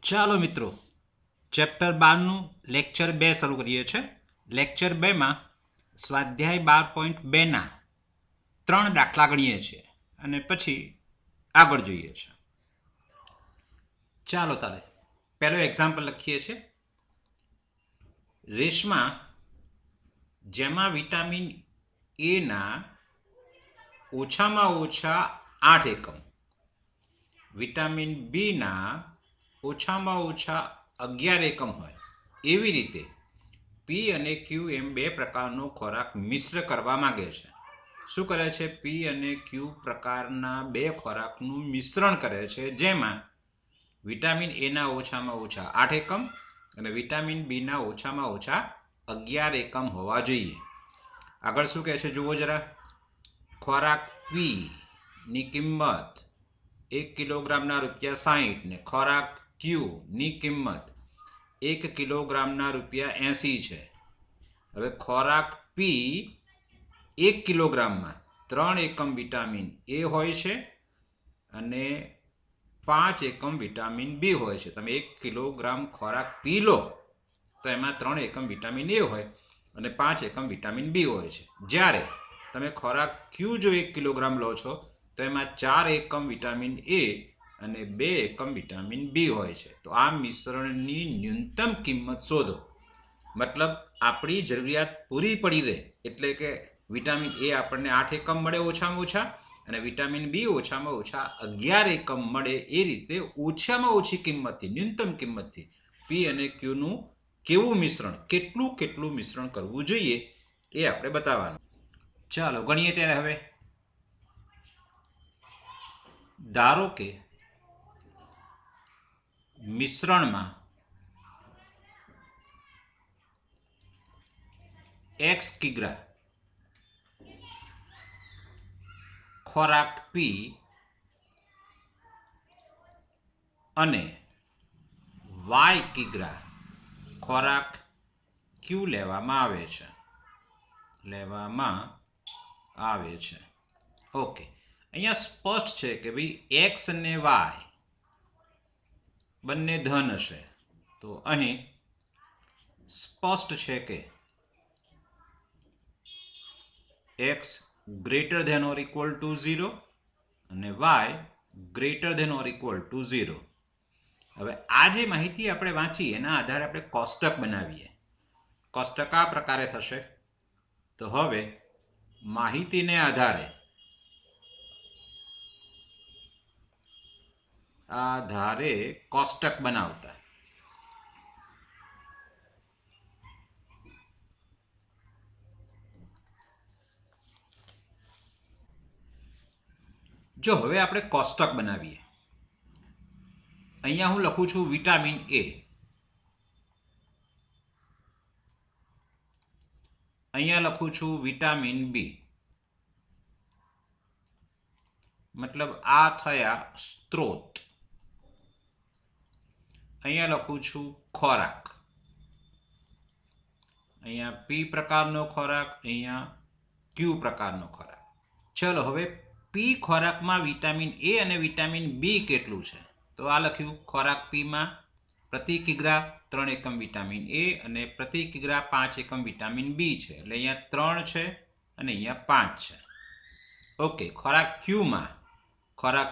ચાલો મિત્રો, chapter 12નું lecture 2 શરૂ કરીએ છીએ. લેક્ચર 2માં સ્વાધ્યાય 12.2ના 3 દાખલા ગણીએ છીએ અને પછી આગળ જોઈએ છીએ. ચાલો તારે પહેલો એક્ઝામ્પલ લખીએ છીએ. રેશમા, જેમાં વિટામિન એના ઓછામાં ઓછા 8 એકમ, વિટામિન બીના ઓછામાં ઓછા 11 એકમ હોય, એવી રીતે પી અને ક્યુ એમ બે પ્રકારનો ખોરાક મિશ્ર કરવા માંગે છે. શું કરે છે? પી અને ક્યુ પ્રકારના બે ખોરાકનું મિશ્રણ કરે છે, જેમાં વિટામિન એના ઓછામાં ઓછા 8 એકમ અને વિટામિન બીના ઓછામાં ઓછા 11 એકમ હોવા જોઈએ. આગળ શું કહે છે જુઓ જરા. ખોરાક પી ની કિંમત 1 કિલોગ્રામના ₹60 ને ખોરાક ક્યુ ની કિંમત 1 કિલોગ્રામના ₹80 છે. હવે ખોરાક પી 1 કિલોગ્રામમાં 3 એકમ વિટામિન એ હોય છે અને 5 એકમ વિટામિન બી હોય છે. તમે 1 કિલોગ્રામ ખોરાક પી લો તો એમાં 3 એકમ વિટામિન એ હોય અને 5 એકમ વિટામિન બી હોય છે. જ્યારે તમે ખોરાક ક્યુ જો 1 કિલોગ્રામ લો છો તો એમાં 4 એકમ વિટામિન એ અને 2 એકમ વિટામિન બી હોય છે. તો આ મિશ્રણની ન્યૂનતમ કિંમત શોધો. મતલબ આપણી જરૂરિયાત પૂરી પડી રહે, એટલે કે વિટામિન એ આપણને 8 એકમ મળે ઓછામાં ઓછા અને વિટામિન બી ઓછામાં ઓછા 11 એકમ મળે, એ રીતે ઓછામાં ઓછી કિંમતથી, ન્યૂનતમ કિંમતથી પી અને ક્યુનું કેવું મિશ્રણ, કેટલું મિશ્રણ કરવું જોઈએ એ આપણે બતાવવાનું. ચાલો ગણીએ ત્યારે. હવે ધારો કે મિશ્રણમાં x કિગ્રા ખોરાક પી અને y કિગ્રા ખોરાક ક્યુ લેવામાં આવે છે. ઓકે, અહીંયા સ્પષ્ટ છે કે ભાઈ x અને y બંને ધન હશે. તો અહીં સ્પષ્ટ છે કે x greater than or equal to 0 અને y greater than or equal to 0. હવે આ જે માહિતી આપણે વાંચી એના આધારે આપણે કોષ્ટક બનાવીએ. કોષ્ટક આ પ્રકારે થશે. તો હવે માહિતીને આધારે કોષ્ટક બનાવતા જો હવે આપણે કોષ્ટક બનાવીએ. અહીંયા હું લખું છું વિટામિન એ, અહીંયા લખું છું વિટામિન બી. મતલબ આ થયા સ્ત્રોત. અહીંયા લખું છું ખોરાક. અહીંયા પી પ્રકારનો ખોરાક, અહીંયા ક્યુ પ્રકારનો ખોરાક. ચલો હવે પી ખોરાકમાં વિટામિન એ અને વિટામિન બી કેટલું છે? તો આ લખ્યું ખોરાક પીમાં પ્રતિ કિગ્રા 3 એકમ વિટામિન એ અને પ્રતિ કિગ્રા 5 એકમ વિટામિન બી છે. એટલે અહીંયા 3 છે અને અહીંયા 5 છે. ઓકે, ખોરાક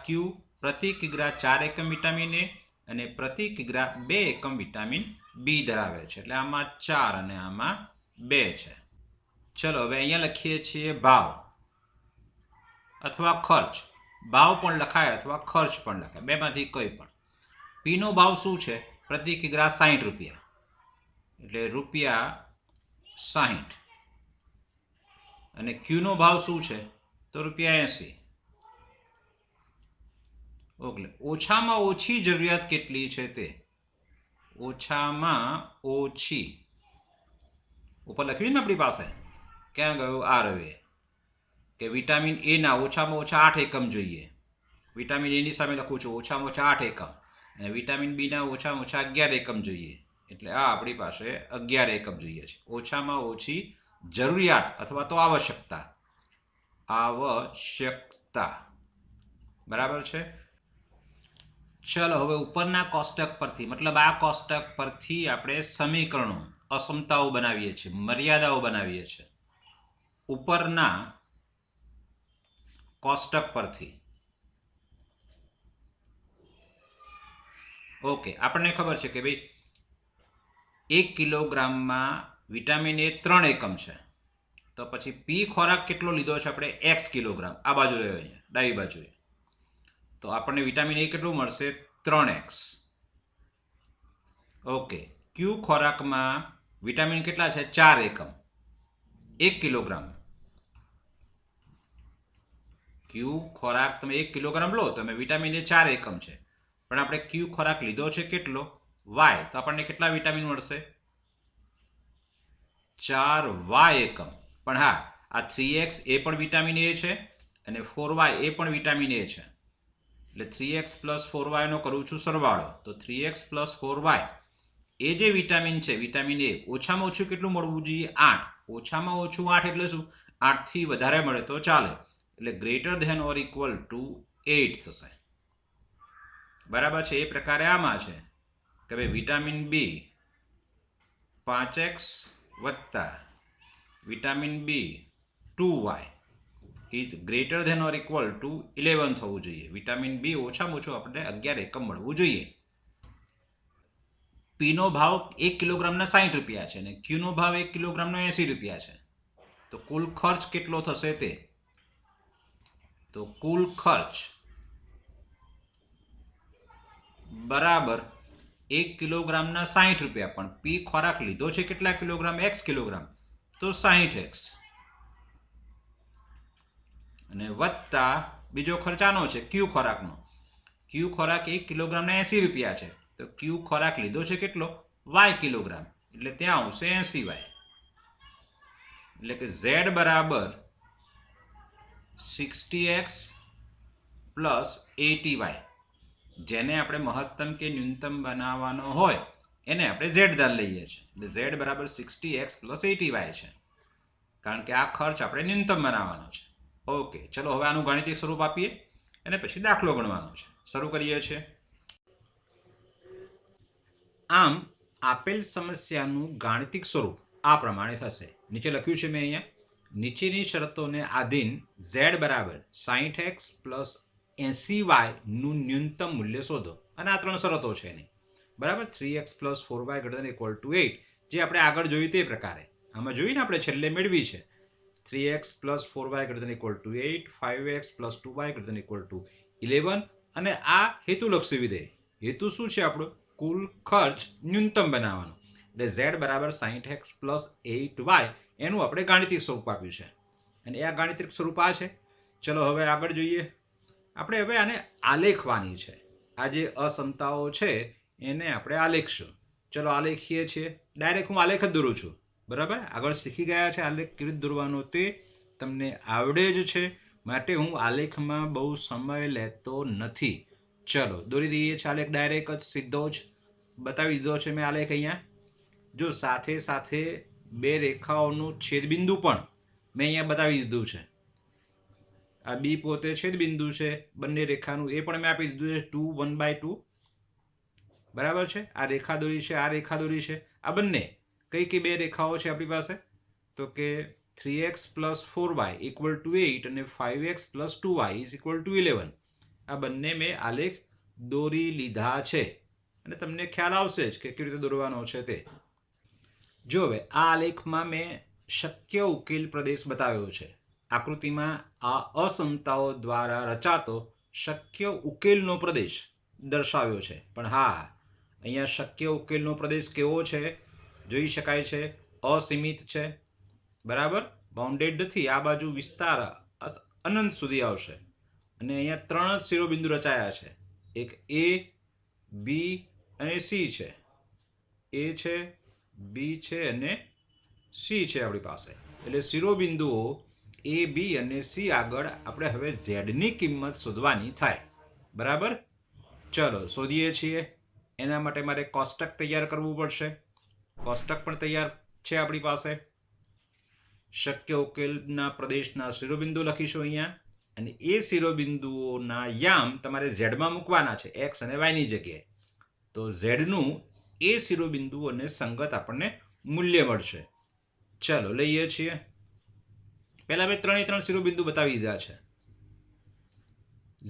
ક્યુ પ્રતિ કિગ્રા 4 એકમ વિટામિન એ અને પ્રતિ કિગ્રા 2 એકમ વિટામિન બી ધરાવે છે. એટલે આમાં 4 અને આમાં 2 છે. ચલો હવે અહીંયા લખીએ છીએ ભાવ અથવા ખર્ચ. ભાવ પણ લખાય અથવા ખર્ચ પણ લખાય, બેમાંથી કોઈ પણ. પીનો ભાવ શું છે? પ્રતિ કિગ્રા 60 રૂપિયા, એટલે ₹60. અને ક્યુનો ભાવ શું છે? તો ₹80. ઓકે, ઓછામાં ઓછી જરૂરિયાત કેટલી છે તે ઓછામાં ઓછી ઉપર લખ્યું ને આપણી પાસે. ક્યાં ગયું? આ રવે કે વિટામિન એના ઓછામાં ઓછા 8 એકમ જોઈએ. વિટામિન એની સામે લખું છું ઓછામાં ઓછા 8 એકમ અને વિટામિન બીના ઓછામાં ઓછા 11 એકમ જોઈએ. એટલે આ આપણી પાસે 11 એકમ જોઈએ છે. ઓછામાં ઓછી જરૂરિયાત અથવા તો આવશ્યકતા. બરાબર છે. ચલો હવે ઉપરના કોષ્ટક પરથી મતલબ આ કોષ્ટક પરથી આપણે સમીકરણો અસમતાઓ બનાવીએ છીએ, મર્યાદાઓ બનાવીએ છીએ ઉપરના કોષ્ટક પરથી. ઓકે, આપણને ખબર છે કે ભાઈ 1 કિલોગ્રામમાં વિટામિન એ 3 એકમ છે, તો પછી પી ખોરાક કેટલો લીધો છે આપણે? x kilogram. આ બાજુ રહ્યો અહીંયા ડાબી બાજુએ, તો આપણને વિટામિન એ કેટલું મળશે? 3x. ઓકે, ક્યુ ખોરાકમાં વિટામિન કેટલા છે? 4 એકમ 1 કિલોગ્રામ. ક્યુ ખોરાક તમે 1 કિલોગ્રામ લો તમે વિટામિન એ 4 એકમ છે, પણ આપણે ક્યુ ખોરાક લીધો છે કેટલો? y. તો આપણને કેટલા વિટામિન મળશે? 4y એકમ. પણ હા, આ 3x એ પણ વિટામિન એ છે અને 4y એ પણ વિટામિન એ છે, એટલે 3x પ્લસ 4y નો કરું છું સરવાળો, તો 3x પ્લસ 4y એ જે વિટામિન છે વિટામિન એ ઓછામાં ઓછું કેટલું મળવું જોઈએ? 8. ઓછામાં ઓછું 8 એટલે શું? 8 થી વધારે મળે તો ચાલે, એટલે greater than or equal to 8 થશે. બરાબર છે. એ પ્રકારે આમાં છે કે ભાઈ વિટામિન બી 5x વત્તા vitamin B 2y is greater than or equal to 11 થવું જોઈએ. વિટામિન બી ઓછામાં ઓછું આપણે 11 એકમ મળવું જોઈએ. પીનો ભાવ 1 કિલોગ્રામના 60 રૂપિયા છે અને ક્યુનો ભાવ 1 કિલોગ્રામનો 80 રૂપિયા છે, તો કુલ ખર્ચ કેટલો થશે તે? તો કુલ ખર્ચ બરાબર 1 કિલોગ્રામના 60 રૂપિયા, પણ પી ખોરાક લીધો છે કેટલા કિલોગ્રામ? x કિલોગ્રામ, તો 60x, અને વત્તા બીજો ખર્ચ આનો છે ક્યુ ખોરાકનો. ક્યુ ખોરાક 1 કિલોગ્રામના 80 રૂપિયા છે, તો ક્યુ ખોરાક લીધો છે કેટલો? y કિલોગ્રામ, એટલે ત્યાં આવશે 80y. એટલે કે z બરાબર 60x પ્લસ 80y. જેને આપણે મહત્તમ કે ન્યૂનતમ બનાવવાનો હોય એને આપણે z દર લઈએ છીએ, એટલે z બરાબર 60x પ્લસ 80y છે, કારણ કે આ ખર્ચ આપણે ન્યૂનતમ બનાવવાનો છે. ઓકે, ચલો હવે આનું ગાણિતિક સ્વરૂપ આપીએ અને પછી દાખલો ગણવાનો છે. શરૂ કરીએ છીએ. આમ આપેલ સમસ્યાનું ગાણિતિક સ્વરૂપ આ પ્રમાણે થશે. નીચે લખ્યું છે મેં અહીંયા, નીચેની શરતોને આધીન z બરાબર 60x પ્લસ 80y નું ન્યૂનતમ મૂલ્ય શોધો. અને આ 3 શરતો છે એની, બરાબર. 3x plus 4y greater than equal to 8, જે આપણે આગળ જોયું તે પ્રકારે આમાં જોઈને આપણે છેલ્લે મેળવી છે. 3x plus 4y greater than equal to 8, 5x plus 2y greater than equal to 11, અને આ હેતુલક્ષી વિધેય. હેતુ શું છે આપણો? કુલ ખર્ચ ન્યૂનતમ બનાવવાનો, એટલે z બરાબર 60x પ્લસ 8y એનું આપણે ગાણિતિક સ્વરૂપ આપ્યું છે, અને આ ગાણિતિક સ્વરૂપ આ છે. ચલો હવે આગળ જોઈએ. આપણે હવે આને આલેખવાની છે. આ જે અસમતાઓ છે એને આપણે આલેખશું. ચલો આલેખીએ છીએ. ડાયરેક્ટ હું આલેખ જ દોરું છું, બરાબર. આગળ શીખી ગયા છે આલેખ કેવી રીતે દોરવાનો, તે તમને આવડે જ છે, માટે હું આલેખમાં બહુ સમય લેતો નથી. ચલો દોરી દઈએ છીએ આલેખ. ડાયરેક્ટ જ સીધો જ બતાવી દીધો છે મેં આલેખ અહીંયા. જો સાથે સાથે બે રેખાઓનું છેદબિંદુ પણ મેં અહીંયા બતાવી દીધું છે. આ બી પોતે છેદબિંદુ છે બંને રેખાનું, એ પણ મેં આપી દીધું છે 2 1/2, બરાબર છે. આ રેખા દોરી છે, આ રેખા દોરી છે. આ બંને કઈ કઈ બે રેખાઓ છે આપણી પાસે? તો કે 3x plus 4y equal to 8 અને 5x plus 2y is equal to 11. આ બંને મેં આલેખ દોરી લીધા છે, અને તમને ખ્યાલ આવશે જ કે કેવી રીતે દોરવાનો છે તે. જો હવે આ આલેખમાં મેં શક્ય ઉકેલ પ્રદેશ બતાવ્યો છે. આકૃતિમાં આ અસમતાઓ દ્વારા રચાતો શક્ય ઉકેલનો પ્રદેશ દર્શાવ્યો છે. પણ હા, અહીંયા શક્ય ઉકેલનો પ્રદેશ કેવો છે જોઈ શકાય છે, અસીમિત છે, બરાબર. બાઉન્ડેડ નથી. આ બાજુ વિસ્તાર અનંત સુધી આવશે, અને અહીંયા 3 જ શિરોબિંદુ રચાયા છે. એક એ, બી અને સી છે. એ છે, બી છે અને સી છે આપણી પાસે. એટલે શિરોબિંદુઓ એ, બી અને સી આગળ આપણે હવે ઝેડની કિંમત શોધવાની થાય, બરાબર. ચલો શોધીએ છીએ. એના માટે મારે કોષ્ટક તૈયાર કરવું પડશે. કોષ્ટક પણ તૈયાર છે આપણી પાસે. શક્ય ઉકેલના પ્રદેશના શિરોબિંદુ લખીશું અહીંયા, અને એ શિરોબિંદુઓના યામ તમારે ઝેડમાં મૂકવાના છે, એક્સ અને વાયની જગ્યાએ. તો ઝેડનું એ શિરોબિંદુઓને સંગત આપણને મૂલ્ય મળશે. ચલો લઈએ છીએ. પહેલાં મેં 3 શિરોબિંદુ બતાવી દીધા છે.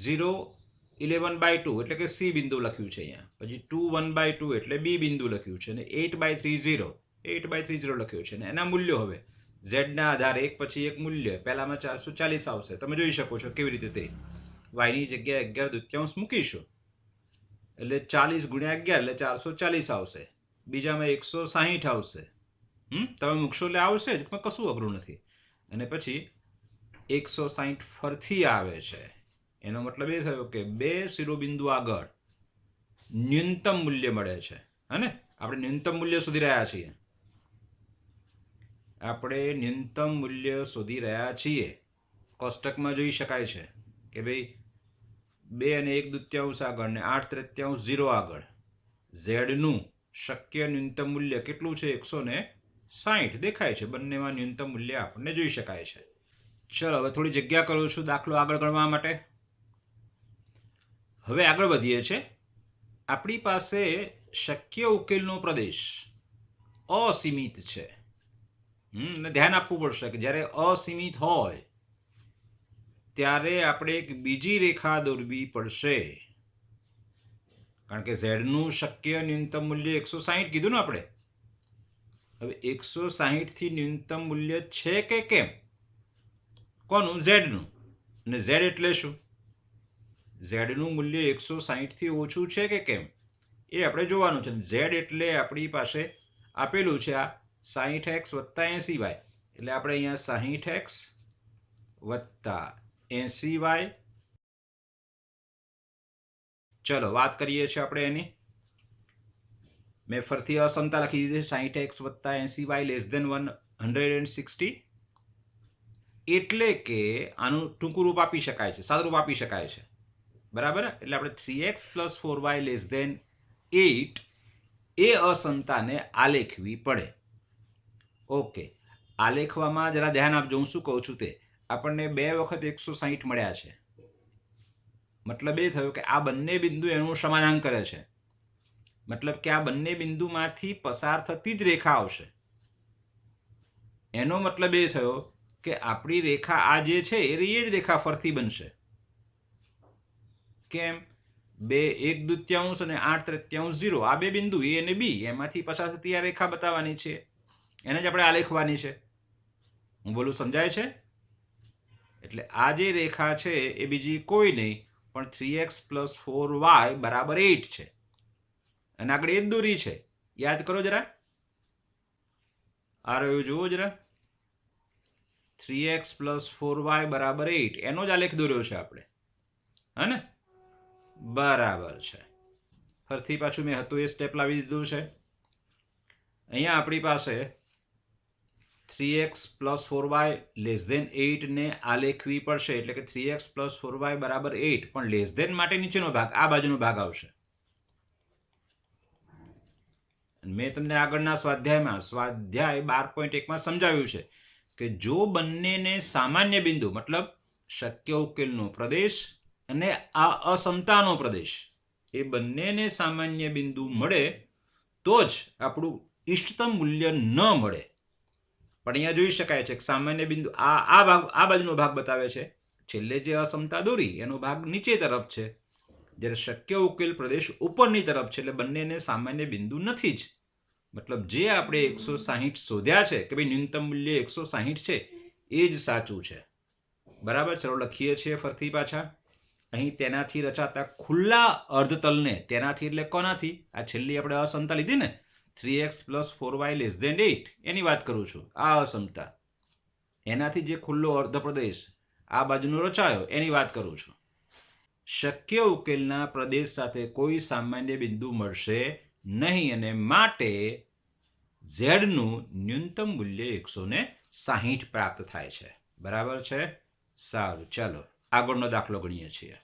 0 11/2 એટલે કે સી બિંદુ લખ્યું છે અહીંયા. પછી 2 1/2 એટલે બી બિંદુ લખ્યું છે. અને 8/30 લખ્યું છે. અને એના મૂલ્યો હવે ઝેડના આધારે એક પછી એક મૂલ્ય. પહેલામાં 440 આવશે. તમે જોઈ શકો છો કેવી રીતે તે વાયની જગ્યાએ 11/2 મૂકીશું એટલે 40 × 11 એટલે 440 આવશે. બીજામાં 160 આવશે. તમે મૂકશો એટલે આવશે જ, પણ કશું અઘરું નથી. અને પછી 160 ફરથી આવે છે. એનો મતલબ એ થયો કે 2 શિરોબિંદુ આગળ ન્યૂનતમ મૂલ્ય મળે છે. હે આપણે ન્યૂનતમ મૂલ્ય શોધી રહ્યા છીએ. કોષ્ટકમાં જોઈ શકાય છે કે ભાઈ 2 અને 1/2 આગળ ને 8/3 0 આગળ ઝેડનું શક્ય ન્યૂનતમ મૂલ્ય કેટલું છે? 160 દેખાય છે. બંનેમાં ન્યૂનતમ મૂલ્ય આપણને જોઈ શકાય છે. ચલો હવે થોડી જગ્યા કરું છું દાખલો આગળ ગણવા માટે. હવે આગળ વધીએ છીએ. આપણી પાસે શક્ય ઉકેલનો પ્રદેશ અસીમિત છે. ને ધ્યાન આપવું પડશે કે જ્યારે અસીમિત હોય ત્યારે આપણે એક બીજી રેખા દોરવી પડશે. કારણ કે ઝેડનું શક્ય ન્યૂનતમ મૂલ્ય 160 કીધું ને આપણે. હવે 160 થી ન્યૂનતમ મૂલ્ય છે કે કેમ? કોનું? ઝેડનું. અને ઝેડ એટલે શું? ઝેડનું મૂલ્ય 160 થી ઓછું છે કે કેમ એ આપણે જોવાનું છે. ઝેડ એટલે આપણી પાસે આપેલું છે આ 60x + 80y. એટલે આપણે અહીંયા 60x + 80y. ચલો વાત કરીએ છીએ આપણે એની. મેં ફરીથી અસમતા લખી દીધી. 60x + 80y < 160. એટલે કે આનું ટૂંકું રૂપ આપી શકાય છે, સાદું રૂપ આપી શકાય છે. બરાબર. એટલે આપણે 3x + 4y < 8 એ અસમતાને આલેખવી પડે. ઓકે, આલેખવામાં જરા ધ્યાન આપજો. હું શું કહું છું તે આપણને 2 વખત 160 મળ્યા છે. મતલબ એ થયો કે આ બંને બિંદુ એનું સમાધાન કરે છે. મતલબ કે આ બંને બિંદુમાંથી પસાર થતી જ રેખા આવશે. એનો મતલબ એ થયો કે આપણી રેખા આ જે છે એ જ રેખા ફરતી બનશે. કેમ? 2 1/2 અને 8/3 0 આ બે બિંદુ એ અને બી એમાંથી પસાર થતી આ રેખા બતાવવાની છે. એને જ આપણે આલેખવાની છે. હું બોલું સમજાય છે? એટલે આ જે રેખા છે એ બીજી કોઈ નહીં પણ 3x + 4y = 8 છે. અને આગળ એ જ દોરી છે. યાદ કરો જરા. આ રહ્યું જુઓ જરા. 3x + 4y = 8 એનો જ આલેખ દોર્યો છે આપણે. હે ને? બરાબર છે. ફરીથી પાછું મેં હતું એ સ્ટેપ લાવી દીધું છે. અહીંયા આપણી પાસે 3x + 4y < 8 ને આલેખવી પડશે. એટલે કે 3x + 4y = 8. પણ લેસ ધેન માટે નીચેનો ભાગ, આ બાજુનો ભાગ આવશે. મેં તમને આગળના સ્વાધ્યાય 12.1 સમજાવ્યું છે કે જો બંનેને સામાન્ય બિંદુ મતલબ શક્ય ઉકેલનો પ્રદેશ અને આ અસમતાનો પ્રદેશ એ બંનેને સામાન્ય બિંદુ મળે તો જ આપણું ઇષ્ટતમ મૂલ્ય ન મળે. પણ અહીંયા જોઈ શકાય છે કે સામાન્ય બિંદુ આ બાજુનો ભાગ બતાવે છે. છેલ્લે જે અસમતા દોરી એનો ભાગ નીચે તરફ છે, જ્યારે શક્ય ઉકેલ પ્રદેશ ઉપરની તરફ છે. એટલે બંનેને સામાન્ય બિંદુ નથી જ. મતલબ જે આપણે 160 શોધ્યા છે કે ભાઈ ન્યૂનતમ મૂલ્ય 160 છે એ જ સાચું છે. બરાબર. ચલો લખીએ છીએ ફરીથી પાછા. અહીં તેનાથી રચાતા ખુલ્લા અર્ધતલને, તેનાથી એટલે કોનાથી? આ છેલ્લી આપણે અસમતા લીધી ને 3x + 4y < 8 એની વાત કરું છું. આ અસમતા એનાથી જે ખુલ્લો અર્ધ પ્રદેશ આ બાજુનો રચાયો એની વાત કરું છું. શક્ય ઉકેલના પ્રદેશ સાથે કોઈ સામાન્ય બિંદુ મળશે નહીં અને માટે ઝેડનું ન્યૂનતમ મૂલ્ય 160 પ્રાપ્ત થાય છે. બરાબર છે. સારું, ચાલો આગળનો દાખલો ગણીએ છીએ.